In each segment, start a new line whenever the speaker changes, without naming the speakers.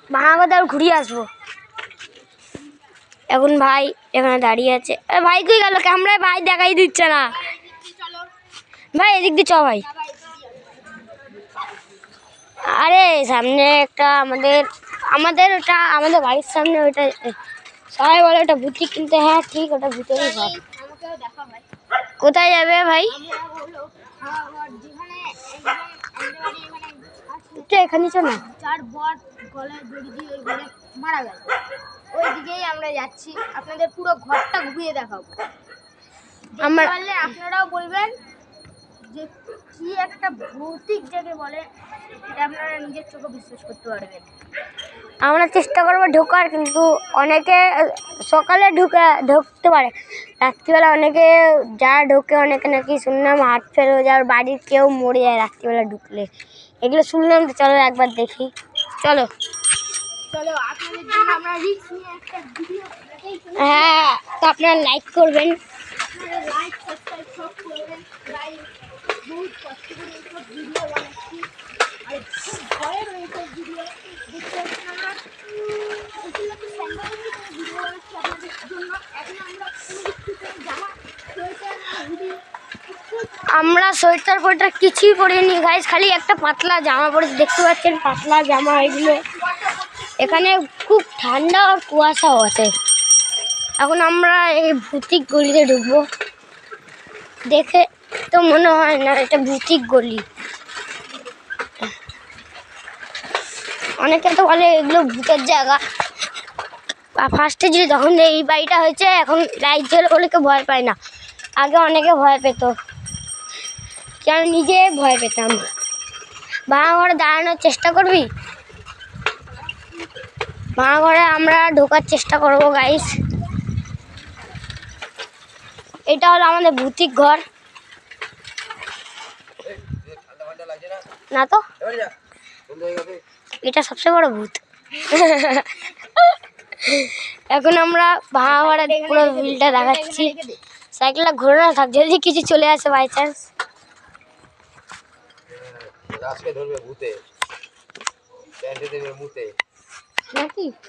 ভাঙাগড় ঘুরিয়ে আসবো। এখন ভাই এখানে দাঁড়িয়ে আছে। ভাই কই গেল ক্যামেরায়? ভাই দেখাই দিচ্ছে না। ভাই এদিক দিয়ে চ ভাই। আরে সামনে একটা ওটা আমাদের বাড়ির সামনে ওটা সবাই বলে ওটা বুটিক, কিন্তু হ্যাঁ ঠিক ওটা ভূতেরই ঘর। কোথায় যাবে ভাই? এখানে চ না, চার বট গলায় দড়ি দিয়ে ওই ঘরে মারা গেল, ওই দিকেই আমরা যাচ্ছি। আপনাদের পুরো ঘরটা ঘুরিয়ে দেখাবো। আমরা পারলে আপনারাও বলবেন যে কি একটা ভৌতিক জায়গা বলে, এটা আপনারা নিজের চোখে বিশ্বাস করতে পারবেন। আমরা চেষ্টা করবো ঢোকার, কিন্তু অনেকে সকালে ঢুকতে পারে, রাত্রিবেলা অনেকে যা ঢোকে অনেকে নাকি শুনলাম হাত ফেল হয়ে যায়, বাড়ির কেউ মরে যায় রাত্রিবেলা ঢুকলে, এগুলো শুনলাম। তো চলো একবার দেখি, চলো চলো। আপনাদের জন্য আমরা রিস্ক নিয়ে একটা ভিডিও, হ্যাঁ তো আপনারা লাইক করবেন, লাইক সাবস্ক্রাইব সব করবেন। বহুত কষ্ট করে এইসব ভিডিও বানাচ্ছি, আর খুব ভয়ের এইসব ভিডিও দেখতে পাচ্ছেন আমরা ভিডিও বানাচ্ছি আপনাদের জন্য। এখন আমরা সোয়েটার ফোয়েটার কিছুই পরিনি গাইস, খালি একটা পাতলা জামা পরেছি, দেখতে পাচ্ছেন পাতলা জামা এগুলো। এখানে খুব ঠান্ডা আর কুয়াশাও আছে। এখন আমরা এই ভূতিক গলিতে ঢুকবো। দেখে তো মনে হয় না এটা ভূতিক গলি, অনেকে তো বলে এগুলো ভূতের জায়গা। ফার্স্টে যদি তখন এই বাড়িটা হয়েছে, এখন লাইট জ্বলে বলে কেউ ভয় পায় না, আগে অনেকে ভয় পেত, আমি নিজে ভয় পেতাম। ভাঙা ঘরে দাঁড়ানোর চেষ্টা করবি? ভাঙা ঘরে আমরা ঢোকার চেষ্টা করবো গাইস। এটা হলো আমাদের ভূতিক ঘর না তো, এটা সবচেয়ে বড় ভূত। এখন আমরা ভাঙা ঘরে পুরো বিলটা দেখাচ্ছি। সাইকেলটা ঘুরে না থাক, যদি কিছু চলে আসে বাই চান্স।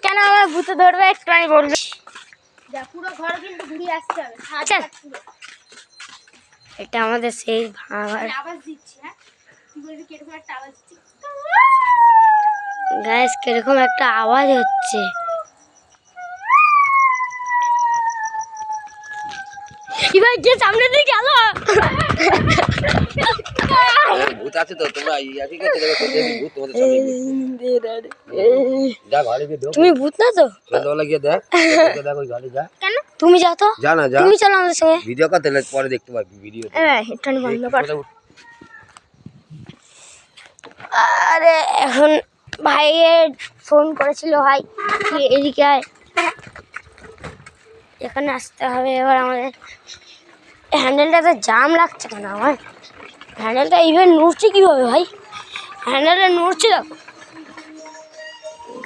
কেন আমার ভূতে ধরবে একটু আমি বলবো, পুরো ঘর কিন্তু ঘুরিয়ে আসতে হবে। এটা আমাদের সেই ভাঙা ঘর। আওয়াজ দিচ্ছি, হ্যাঁ তুই বলবি কিরকম একটা আওয়াজ দিচ্ছি গাইস, কিরকম একটা আওয়াজ হচ্ছে। এবার যে সামনে দিয়ে গেল ভূত আছে তো, তোমরা ইয়াকি করতে দেখো যদি ভূত তোমাদের সামনে যা ঘরে গিয়ে ঢোক। তুমি ভূত না তো, চল গিয়ে দেখ, দেখ ওই ঘরে যা। কেন তুমি যাও তো, যা না যা, তুমি চলো আমাদের সঙ্গে। ভিডিও করতে পরে দেখতে পাবি ভিডিও। হ্যাঁ এটা বন্ধ কর। আরে এখন ভাইয়ের ফোন করেছিল, ভাই এদিকে আয়, এখানে আসতে হবে। এবার আমাদের হ্যান্ডেলটাতে জাম লাগছে কেন? আমার হ্যান্ডেলটা ইভেন নড়ছে কীভাবে ভাই? হ্যান্ডেলটা নড়ছে দেখো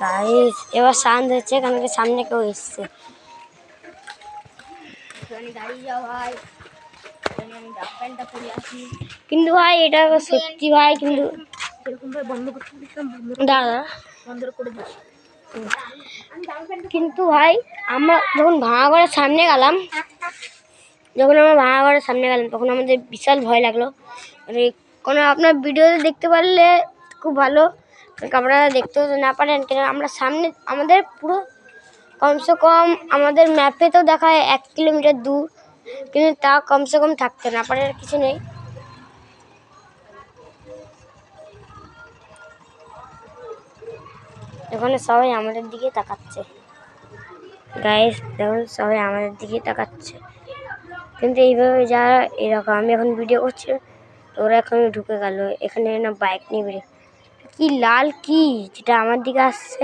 গাইস। এবার শান্ত হচ্ছে, কারণ সামনে কেউ এসছে। কিন্তু ভাই এটা সত্যি ভাই, কিন্তু দাদা কিন্তু ভাই আমরা যখন ভাঙা ঘরের সামনে গেলাম, তখন আমাদের বিশাল ভয় লাগলো। মানে কোনো আপনার ভিডিওতে দেখতে পারলে খুব ভালো, আপনারা দেখতেও না পারেন কেন আমরা সামনে, আমাদের পুরো কমসে কম আমাদের ম্যাপে তো দেখায় 1 কিলোমিটার দূর, কিন্তু তা কমসে কম থাকতে না পারে কিছু নেই। এখানে সবাই আমাদের দিকে তাকাচ্ছে গাইস, দেখুন সবাই আমাদের দিকে তাকাচ্ছে, কিন্তু এইভাবে যারা এরকম, আমি এখন ভিডিও করছি ওরা এখন ঢুকে গেল এখানে না, বাইক নিয়ে বেরিয়ে কি লাল কি যেটা আমার দিকে আসছে।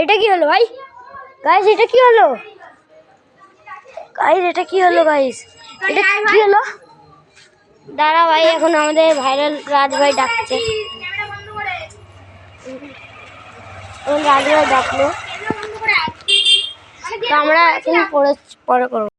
এটা কি হলো ভাই? গাইস এটা কি হলো? এটা কি হলো? দাঁড়া ভাই, এখন আমাদের ভাইরাল রাজ ভাই ডাকছে, রাজ ভাই ডাকলো, তো আমরা এখন পরে করবো।